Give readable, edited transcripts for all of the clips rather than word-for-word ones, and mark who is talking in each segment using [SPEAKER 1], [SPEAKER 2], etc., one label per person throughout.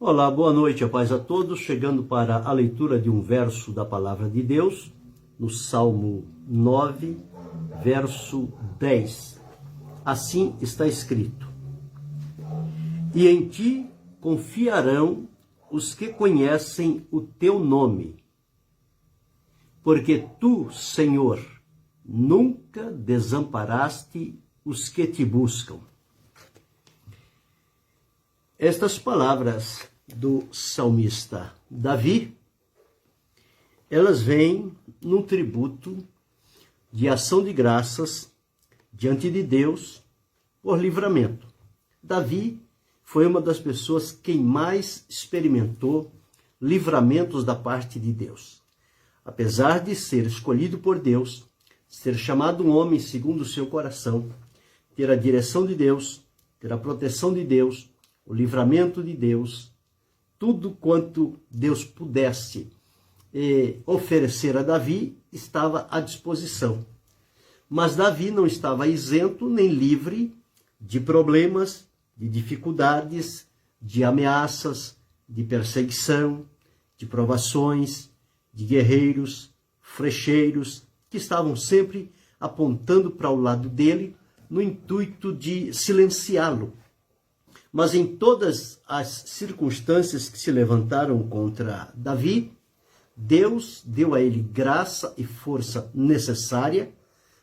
[SPEAKER 1] Olá, boa noite, a paz a todos. Chegando para a leitura de um verso da Palavra de Deus, no Salmo 9, verso 10. Assim está escrito: E em ti confiarão os que conhecem o teu nome, porque tu, Senhor, nunca desamparaste os que te buscam. Estas palavras do salmista Davi, elas vêm num tributo de ação de graças diante de Deus por livramento. Davi foi uma das pessoas quem mais experimentou livramentos da parte de Deus. Apesar de ser escolhido por Deus, ser chamado um homem segundo o seu coração, ter a direção de Deus, ter a proteção de Deus, o livramento de Deus, tudo quanto Deus pudesse oferecer a Davi estava à disposição. Mas Davi não estava isento nem livre de problemas, de dificuldades, de ameaças, de perseguição, de provações, de guerreiros, frecheiros, que estavam sempre apontando para o lado dele no intuito de silenciá-lo. Mas em todas as circunstâncias que se levantaram contra Davi, Deus deu a ele graça e força necessária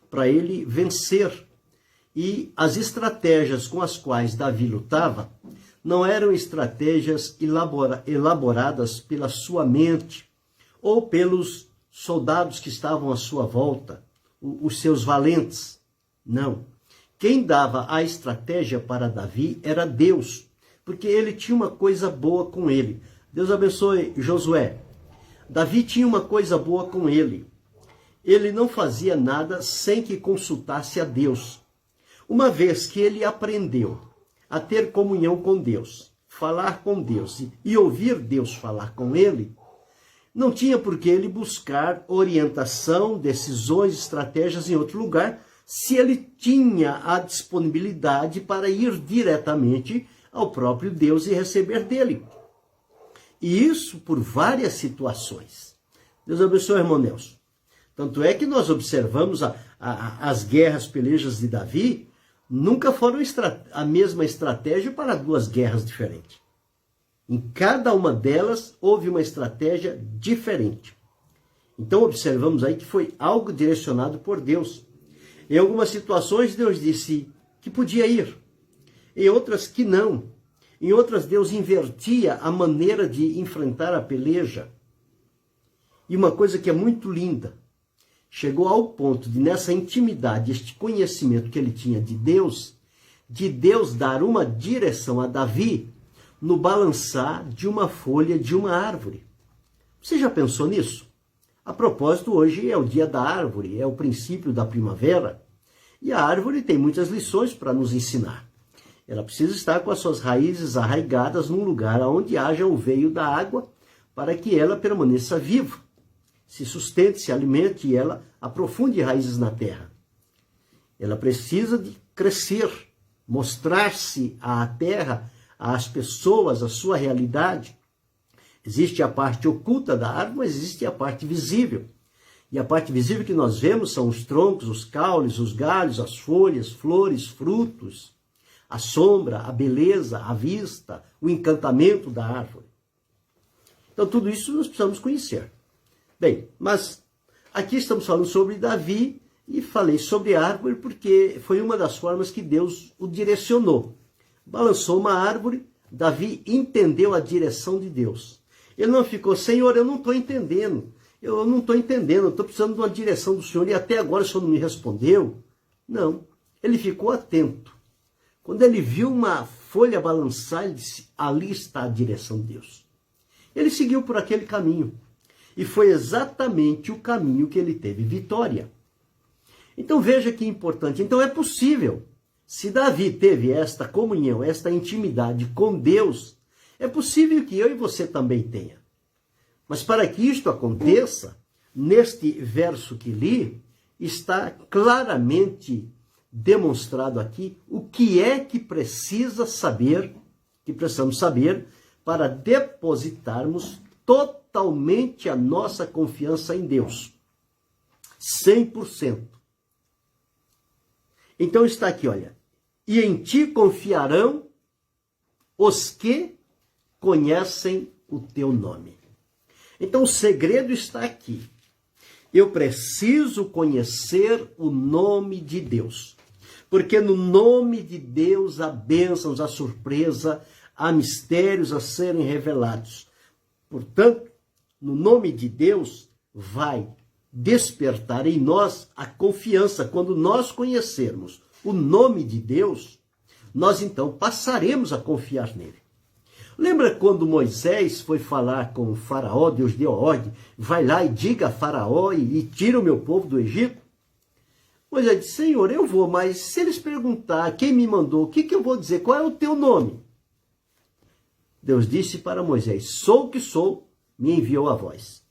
[SPEAKER 1] para ele vencer. E as estratégias com as quais Davi lutava não eram estratégias elaboradas pela sua mente ou pelos soldados que estavam à sua volta, os seus valentes. Não. Quem dava a estratégia para Davi era Deus, porque ele tinha uma coisa boa com ele. Deus abençoe Josué. Davi tinha uma coisa boa com ele. Ele não fazia nada sem que consultasse a Deus. Uma vez que ele aprendeu a ter comunhão com Deus, falar com Deus e ouvir Deus falar com ele, não tinha por que ele buscar orientação, decisões, estratégias em outro lugar, se ele tinha a disponibilidade para ir diretamente ao próprio Deus e receber dele. E isso por várias situações. Deus abençoe, irmão Nelson. Tanto é que nós observamos as guerras, pelejas de Davi, nunca foram a mesma estratégia para duas guerras diferentes. Em cada uma delas houve uma estratégia diferente. Então observamos aí que foi algo direcionado por Deus. Em algumas situações Deus disse que podia ir, em outras que não. Em outras Deus invertia a maneira de enfrentar a peleja. E uma coisa que é muito linda, chegou ao ponto de nessa intimidade, este conhecimento que ele tinha de Deus dar uma direção a Davi no balançar de uma folha de uma árvore. Você já pensou nisso? A propósito, hoje é o dia da árvore, é o princípio da primavera, e a árvore tem muitas lições para nos ensinar. Ela precisa estar com as suas raízes arraigadas num lugar onde haja o veio da água, para que ela permaneça viva, se sustente, se alimente e ela aprofunde raízes na terra. Ela precisa de crescer, mostrar-se à terra, às pessoas, a sua realidade. Existe a parte oculta da árvore, mas existe a parte visível. E a parte visível que nós vemos são os troncos, os caules, os galhos, as folhas, flores, frutos, a sombra, a beleza, a vista, o encantamento da árvore. Então tudo isso nós precisamos conhecer. Bem, mas aqui estamos falando sobre Davi e falei sobre a árvore porque foi uma das formas que Deus o direcionou. Balançou uma árvore, Davi entendeu a direção de Deus. Ele não ficou, Senhor, eu não estou entendendo, eu estou precisando de uma direção do Senhor e até agora o Senhor não me respondeu. Não, ele ficou atento. Quando ele viu uma folha balançar, ele disse, ali está a direção de Deus. Ele seguiu por aquele caminho e foi exatamente o caminho que ele teve vitória. Então veja que importante, então é possível, se Davi teve esta comunhão, esta intimidade com Deus, é possível que eu e você também tenha. Mas para que isto aconteça, neste verso que li, está claramente demonstrado aqui o que é que precisamos saber para depositarmos totalmente a nossa confiança em Deus. 100%. Então está aqui, olha. E em ti confiarão os que conhecem o teu nome. Então o segredo está aqui. Eu preciso conhecer o nome de Deus. Porque no nome de Deus há bênçãos, há surpresa, há mistérios a serem revelados. Portanto, no nome de Deus vai despertar em nós a confiança. Quando nós conhecermos o nome de Deus, nós então passaremos a confiar nele. Lembra quando Moisés foi falar com o faraó, Deus deu a ordem, vai lá e diga a faraó e tira o meu povo do Egito? Moisés disse, Senhor, eu vou, mas se eles perguntar quem me mandou, o que eu vou dizer? Qual é o teu nome? Deus disse para Moisés, sou o que sou, me enviou a voz.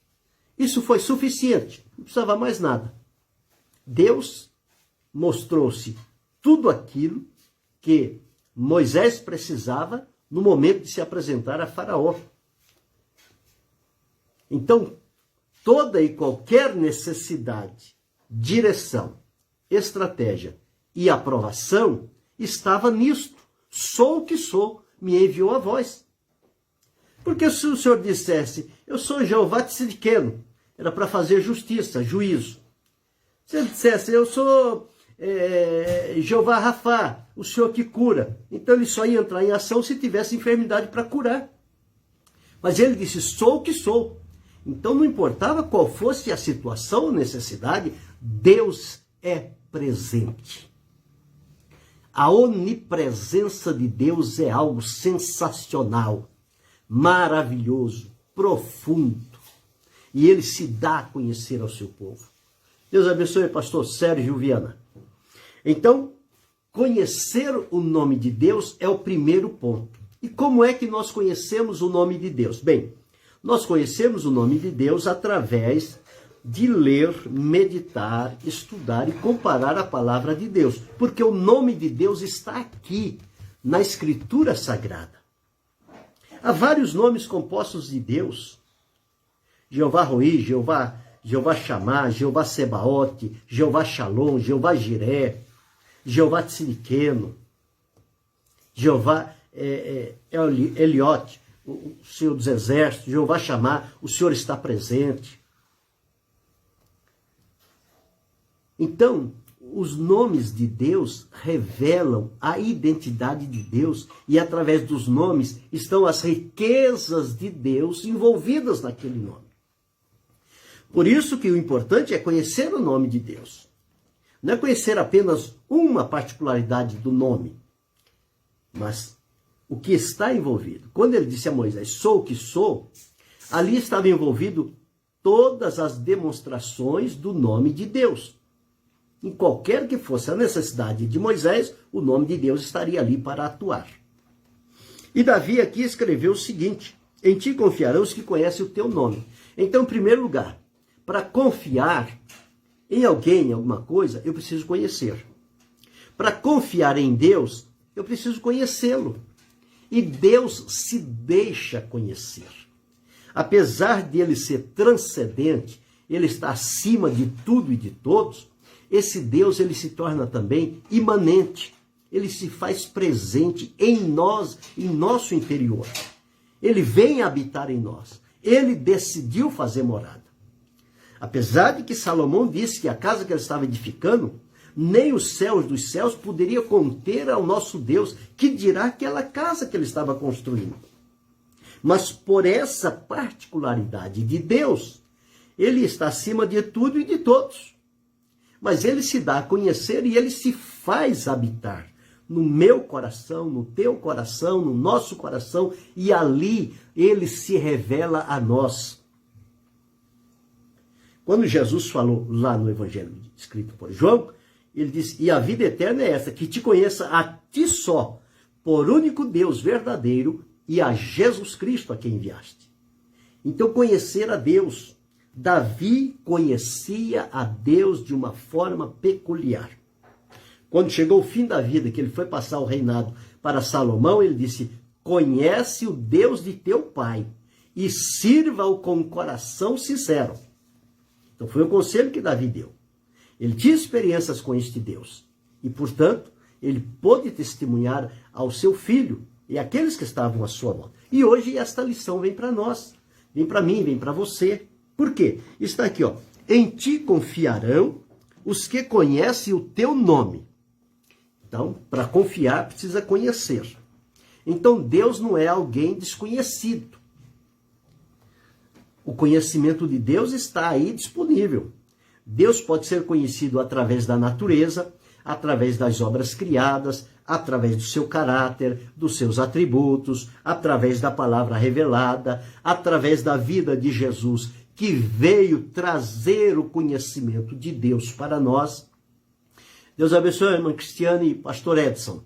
[SPEAKER 1] Isso foi suficiente, não precisava mais nada. Deus mostrou-se tudo aquilo que Moisés precisava no momento de se apresentar a Faraó. Então, toda e qualquer necessidade, direção, estratégia e aprovação estava nisto. Sou o que sou, me enviou a voz. Porque se o Senhor dissesse, eu sou Jeová Tzidkenu, era para fazer justiça, juízo. Se ele dissesse, eu sou Jeová Rafá, o Senhor que cura. Então ele só ia entrar em ação se tivesse enfermidade para curar. Mas ele disse, sou o que sou. Então não importava qual fosse a situação ou necessidade, Deus é presente. A onipresença de Deus é algo sensacional, maravilhoso, profundo. E ele se dá a conhecer ao seu povo. Deus abençoe, pastor Sérgio Viana. Então, conhecer o nome de Deus é o primeiro ponto. E como é que nós conhecemos o nome de Deus? Bem, nós conhecemos o nome de Deus através de ler, meditar, estudar e comparar a palavra de Deus. Porque o nome de Deus está aqui, na Escritura Sagrada. Há vários nomes compostos de Deus. Jeová Roi, Jeová Shammah, Jeová Sebaote, Jeová Shalom, Jeová Jiré, Jeová Tzidkenu, Jeová Eliote, o Senhor dos Exércitos, Jeová Shammah, o Senhor está presente. Então, os nomes de Deus revelam a identidade de Deus e através dos nomes estão as riquezas de Deus envolvidas naquele nome. Por isso que o importante é conhecer o nome de Deus. Não é conhecer apenas uma particularidade do nome, mas o que está envolvido. Quando ele disse a Moisés, sou o que sou, ali estava envolvido todas as demonstrações do nome de Deus. Em qualquer que fosse a necessidade de Moisés, o nome de Deus estaria ali para atuar. E Davi aqui escreveu o seguinte, em ti confiarão os que conhecem o teu nome. Então, em primeiro lugar, para confiar em alguém, em alguma coisa, eu preciso conhecer. Para confiar em Deus, eu preciso conhecê-lo. E Deus se deixa conhecer. Apesar de ele ser transcendente, ele está acima de tudo e de todos, esse Deus ele se torna também imanente. Ele se faz presente em nós, em nosso interior. Ele vem habitar em nós. Ele decidiu fazer morada. Apesar de que Salomão disse que a casa que ele estava edificando, nem os céus dos céus poderia conter ao nosso Deus, que dirá aquela casa que ele estava construindo. Mas por essa particularidade de Deus, ele está acima de tudo e de todos. Mas ele se dá a conhecer e ele se faz habitar no meu coração, no teu coração, no nosso coração, e ali ele se revela a nós. Quando Jesus falou lá no Evangelho escrito por João, ele disse, e a vida eterna é essa, que te conheça a ti só, por único Deus verdadeiro, e a Jesus Cristo a quem enviaste. Então conhecer a Deus, Davi conhecia a Deus de uma forma peculiar. Quando chegou o fim da vida, que ele foi passar o reinado para Salomão, ele disse, conhece o Deus de teu pai e sirva-o com um coração sincero. Então foi o conselho que Davi deu. Ele tinha experiências com este Deus e, portanto, ele pôde testemunhar ao seu filho e àqueles que estavam à sua volta. E hoje esta lição vem para nós, vem para mim, vem para você. Por quê? Está aqui, ó. Em ti confiarão os que conhecem o teu nome. Então, para confiar, precisa conhecer. Então, Deus não é alguém desconhecido. O conhecimento de Deus está aí disponível. Deus pode ser conhecido através da natureza, através das obras criadas, através do seu caráter, dos seus atributos, através da palavra revelada, através da vida de Jesus, que veio trazer o conhecimento de Deus para nós. Deus abençoe a irmã Cristiane e pastor Edson,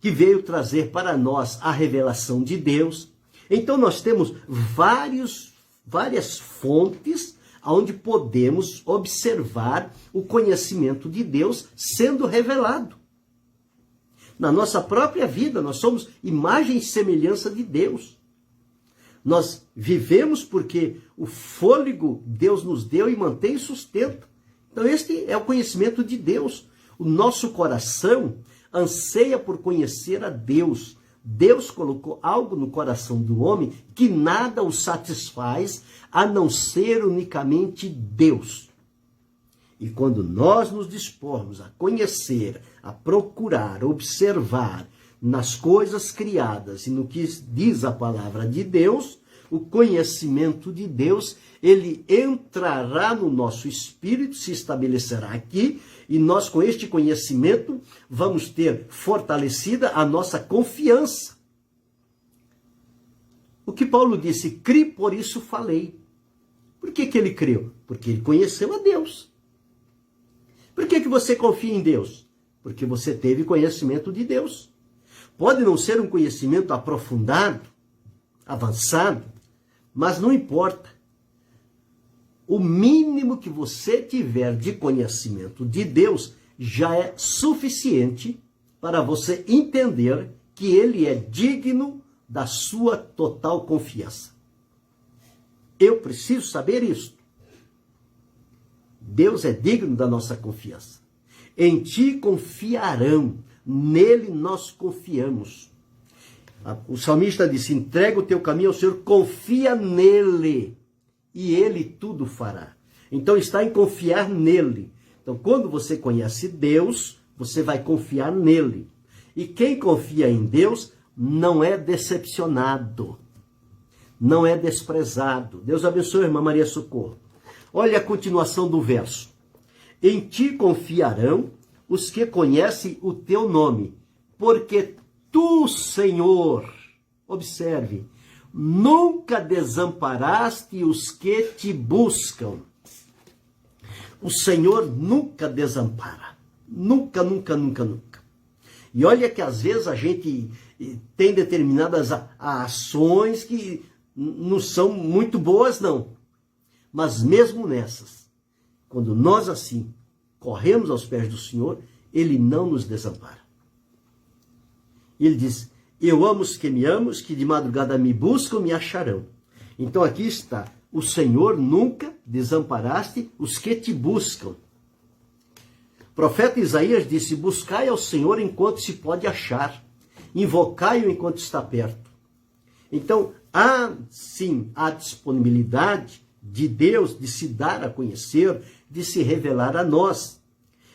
[SPEAKER 1] que veio trazer para nós a revelação de Deus. Então nós temos várias fontes onde podemos observar o conhecimento de Deus sendo revelado. Na nossa própria vida, nós somos imagem e semelhança de Deus. Nós vivemos porque o fôlego Deus nos deu e mantém e sustenta. Então este é o conhecimento de Deus. O nosso coração anseia por conhecer a Deus. Deus colocou algo no coração do homem que nada o satisfaz a não ser unicamente Deus. E quando nós nos dispormos a conhecer, a procurar, observar nas coisas criadas e no que diz a palavra de Deus, o conhecimento de Deus, ele entrará no nosso espírito, se estabelecerá aqui, e nós com este conhecimento vamos ter fortalecida a nossa confiança. O que Paulo disse, cri, por isso falei. Por que ele creu? Porque ele conheceu a Deus. Por que você confia em Deus? Porque você teve conhecimento de Deus. Pode não ser um conhecimento aprofundado, avançado, mas não importa. O mínimo que você tiver de conhecimento de Deus já é suficiente para você entender que Ele é digno da sua total confiança. Eu preciso saber isso. Deus é digno da nossa confiança. Em ti confiarão, nele nós confiamos. O salmista disse, entrega o teu caminho ao Senhor, confia nele e ele tudo fará. Então está em confiar nele. Então quando você conhece Deus, você vai confiar nele. E quem confia em Deus não é decepcionado, não é desprezado. Deus abençoe a irmã Maria Socorro. Olha a continuação do verso. Em ti confiarão os que conhecem o teu nome, porque tu, Senhor, observe, nunca desamparaste os que te buscam. O Senhor nunca desampara. Nunca, nunca, nunca, nunca. E olha que às vezes a gente tem determinadas ações que não são muito boas, não. Mas mesmo nessas, quando nós assim corremos aos pés do Senhor, Ele não nos desampara. Ele diz, eu amo os que me amam, os que de madrugada me buscam, me acharão. Então aqui está, o Senhor nunca desamparaste os que te buscam. O profeta Isaías disse, buscai ao Senhor enquanto se pode achar, invocai-o enquanto está perto. Então, há sim a disponibilidade de Deus de se dar a conhecer, de se revelar a nós.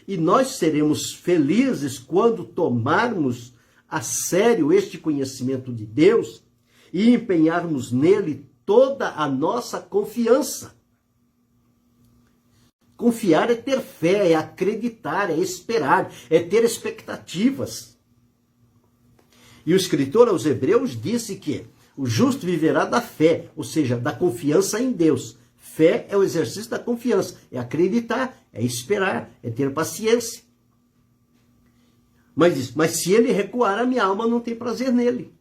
[SPEAKER 1] E nós seremos felizes quando tomarmos a sério este conhecimento de Deus e empenharmos nele toda a nossa confiança. Confiar é ter fé, é acreditar, é esperar, é ter expectativas. E o escritor aos Hebreus disse que o justo viverá da fé, ou seja, da confiança em Deus. Fé é o exercício da confiança, é acreditar, é esperar, é ter paciência. Mas se ele recuar, a minha alma não tem prazer nele.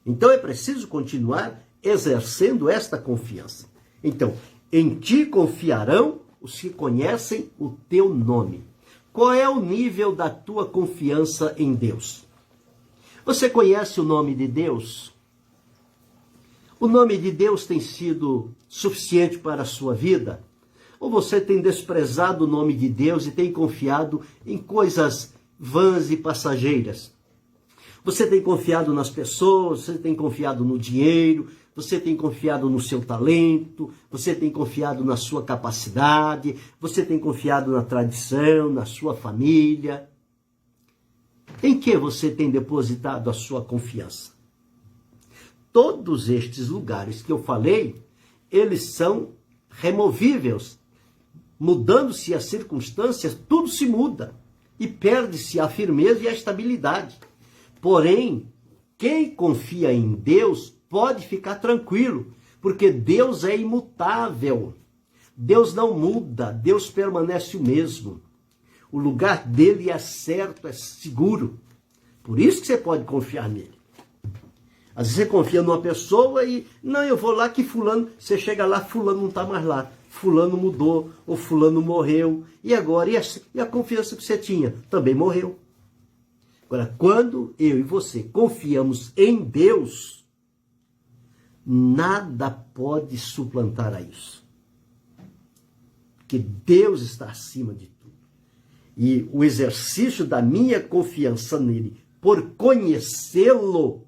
[SPEAKER 1] Então é preciso continuar exercendo esta confiança. Então, em ti confiarão os que conhecem o teu nome. Qual é o nível da tua confiança em Deus? Você conhece o nome de Deus? O nome de Deus tem sido suficiente para a sua vida? Ou você tem desprezado o nome de Deus e tem confiado em coisas vãs e passageiras? Você tem confiado nas pessoas, você tem confiado no dinheiro, você tem confiado no seu talento, você tem confiado na sua capacidade, você tem confiado na tradição, na sua família. Em que você tem depositado a sua confiança? Todos estes lugares que eu falei, eles são removíveis. Mudando-se as circunstâncias, tudo se muda e perde-se a firmeza e a estabilidade. Porém, quem confia em Deus pode ficar tranquilo, porque Deus é imutável. Deus não muda, Deus permanece o mesmo. O lugar dele é certo, é seguro. Por isso que você pode confiar nele. Às vezes você confia numa pessoa e, não, eu vou lá que fulano, você chega lá, fulano não está mais lá. Fulano mudou, ou fulano morreu. E agora, e a confiança que você tinha? Também morreu. Agora, quando eu e você confiamos em Deus, nada pode suplantar a isso. Porque Deus está acima de tudo. E o exercício da minha confiança nele, por conhecê-lo,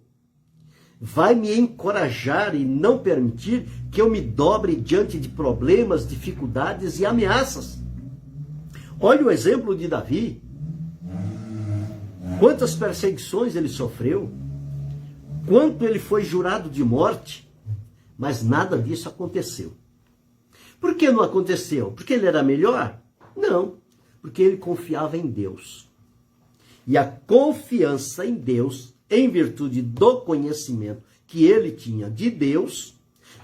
[SPEAKER 1] vai me encorajar e não permitir que eu me dobre diante de problemas, dificuldades e ameaças. Olha o exemplo de Davi. Quantas perseguições ele sofreu, quanto ele foi jurado de morte, mas nada disso aconteceu. Por que não aconteceu? Porque ele era melhor? Não, porque ele confiava em Deus. E a confiança em Deus, em virtude do conhecimento que ele tinha de Deus,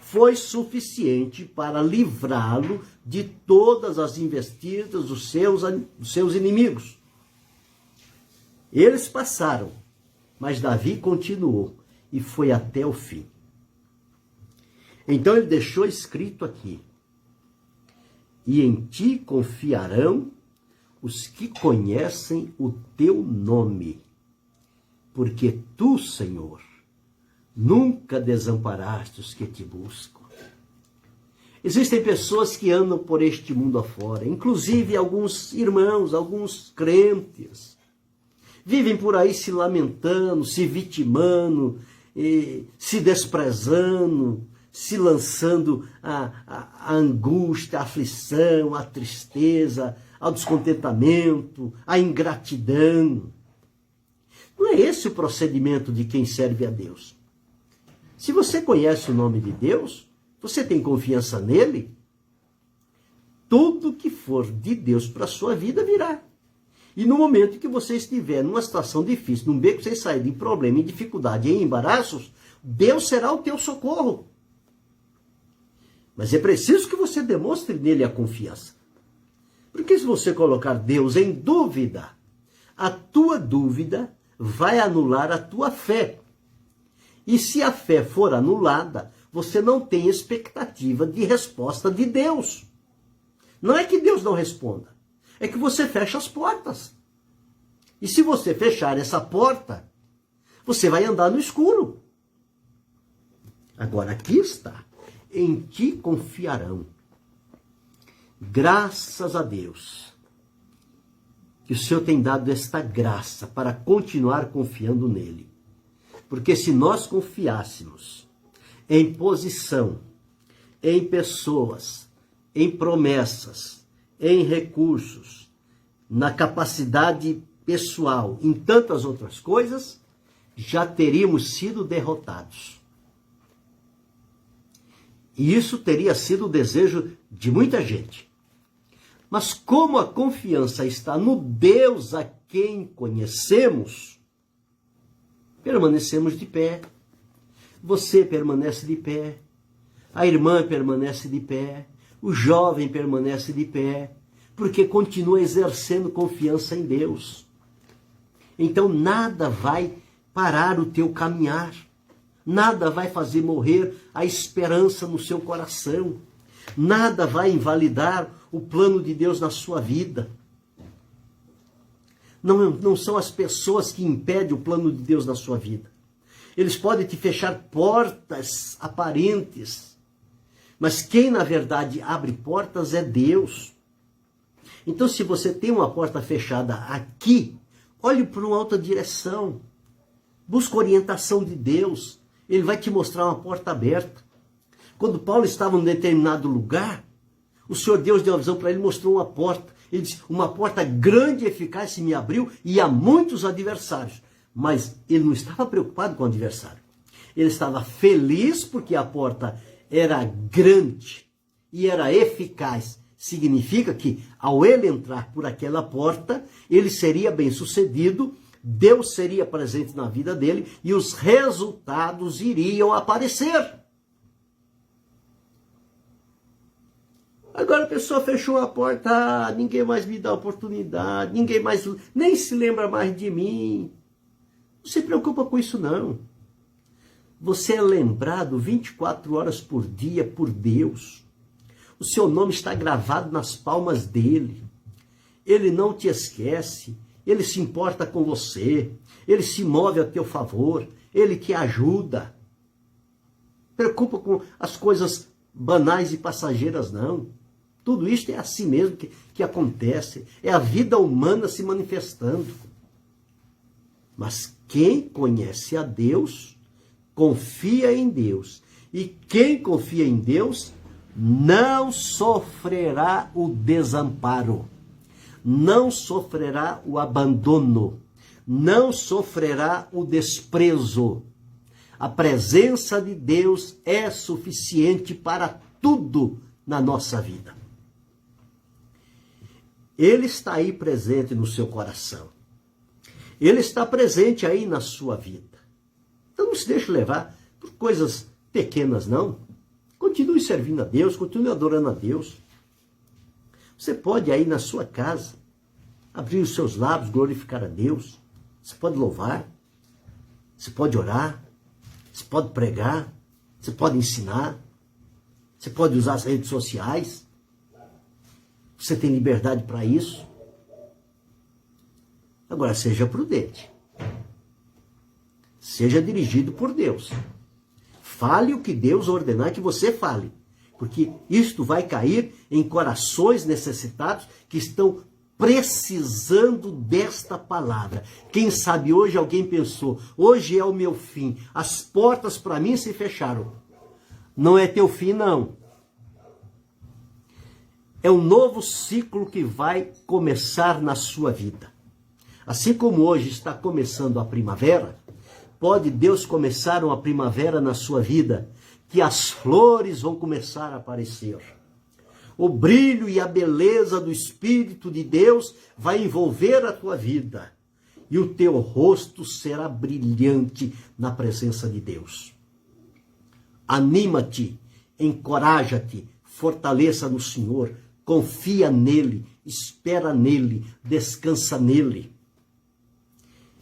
[SPEAKER 1] foi suficiente para livrá-lo de todas as investidas dos seus inimigos. Eles passaram, mas Davi continuou e foi até o fim. Então ele deixou escrito aqui: e em ti confiarão os que conhecem o teu nome, porque tu, Senhor, nunca desamparaste os que te buscam. Existem pessoas que andam por este mundo afora, inclusive alguns irmãos, alguns crentes, vivem por aí se lamentando, se vitimando, se desprezando, se lançando a angústia, a aflição, a tristeza, ao descontentamento, à ingratidão. Não é esse o procedimento de quem serve a Deus. Se você conhece o nome de Deus, você tem confiança nele, tudo que for de Deus para a sua vida virá. E no momento que você estiver numa situação difícil, num beco sem saída, em problema, em dificuldade, em embaraços, Deus será o teu socorro. Mas é preciso que você demonstre nele a confiança. Porque se você colocar Deus em dúvida, a tua dúvida vai anular a tua fé. E se a fé for anulada, você não tem expectativa de resposta de Deus. Não é que Deus não responda, é que você fecha as portas. E se você fechar essa porta, você vai andar no escuro. Agora aqui está: em ti confiarão. Graças a Deus que o Senhor tem dado esta graça para continuar confiando nele. Porque se nós confiássemos em posição, em pessoas, em promessas, em recursos, na capacidade pessoal, em tantas outras coisas, já teríamos sido derrotados. E isso teria sido o desejo de muita gente. Mas como a confiança está no Deus a quem conhecemos, permanecemos de pé. Você permanece de pé. A irmã permanece de pé. O jovem permanece de pé. Porque continua exercendo confiança em Deus. Então nada vai parar o teu caminhar. Nada vai fazer morrer a esperança no seu coração. Nada vai invalidar o plano de Deus na sua vida. Não são as pessoas que impedem o plano de Deus na sua vida. Eles podem te fechar portas aparentes, mas quem na verdade abre portas é Deus. Então, se você tem uma porta fechada aqui, olhe para uma outra direção. Busca orientação de Deus. Ele vai te mostrar uma porta aberta. Quando Paulo estava em um determinado lugar, o Senhor Deus deu uma visão para ele, mostrou uma porta. Ele disse, uma porta grande e eficaz se me abriu e há muitos adversários. Mas ele não estava preocupado com o adversário. Ele estava feliz porque a porta era grande e era eficaz. Significa que ao ele entrar por aquela porta, ele seria bem-sucedido, Deus seria presente na vida dele e os resultados iriam aparecer. Agora a pessoa fechou a porta, ninguém mais me dá oportunidade, ninguém mais, nem se lembra mais de mim. Não se preocupa com isso não. Você é lembrado 24 horas por dia por Deus. O seu nome está gravado nas palmas dele. Ele não te esquece. Ele se importa com você. Ele se move a teu favor. Ele te ajuda. Preocupa com as coisas banais e passageiras, não. Tudo isso é assim mesmo que acontece. É a vida humana se manifestando. Mas quem conhece a Deus, confia em Deus. E quem confia em Deus não sofrerá o desamparo, não sofrerá o abandono, não sofrerá o desprezo. A presença de Deus é suficiente para tudo na nossa vida. Ele está aí presente no seu coração. Ele está presente aí na sua vida. Então não se deixe levar por coisas pequenas, não. Continue servindo a Deus, continue adorando a Deus. Você pode aí na sua casa abrir os seus lábios, glorificar a Deus. Você pode louvar, você pode orar, você pode pregar, você pode ensinar, você pode usar as redes sociais. Você tem liberdade para isso. Agora, seja prudente. Seja dirigido por Deus. Fale o que Deus ordenar que você fale. Porque isto vai cair em corações necessitados que estão precisando desta palavra. Quem sabe hoje alguém pensou, hoje é o meu fim. As portas para mim se fecharam. Não é teu fim, não. É um novo ciclo que vai começar na sua vida. Assim como hoje está começando a primavera, pode Deus começar uma primavera na sua vida, que as flores vão começar a aparecer. O brilho e a beleza do Espírito de Deus vai envolver a tua vida. E o teu rosto será brilhante na presença de Deus. Anima-te, encoraja-te, fortaleça no Senhor, confia nele, espera nele, descansa nele.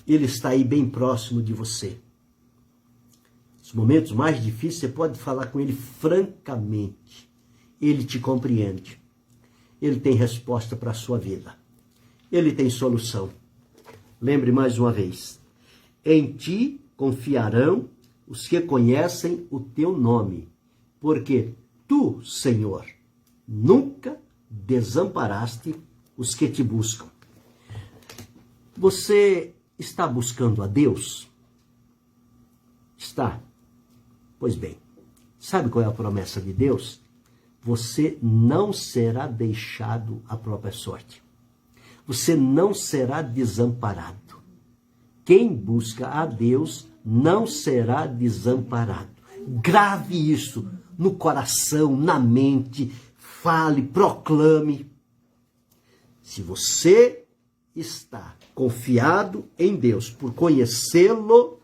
[SPEAKER 1] Ele está aí bem próximo de você. Nos momentos mais difíceis, você pode falar com ele francamente. Ele te compreende. Ele tem resposta para a sua vida. Ele tem solução. Lembre mais uma vez. Em ti confiarão os que conhecem o teu nome. Porque tu, Senhor, nunca desamparaste os que te buscam. Você está buscando a Deus? Está? Pois bem, sabe qual é a promessa de Deus? Você não será deixado à própria sorte. Você não será desamparado. Quem busca a Deus não será desamparado. Grave isso no coração, na mente, fale, proclame. Se você está confiado em Deus, por conhecê-lo,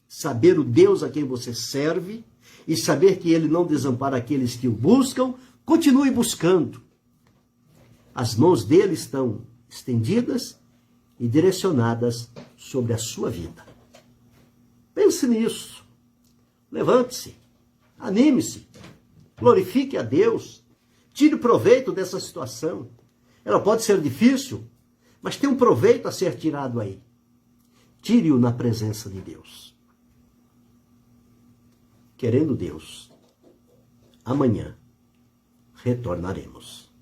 [SPEAKER 1] saber o Deus a quem você serve e saber que ele não desampara aqueles que o buscam, continue buscando. As mãos dele estão estendidas e direcionadas sobre a sua vida. Pense nisso. Levante-se, anime-se, glorifique a Deus, tire proveito dessa situação. Ela pode ser difícil, Mas tem um proveito a ser tirado aí. Tire-o na presença de Deus. Querendo Deus, amanhã retornaremos.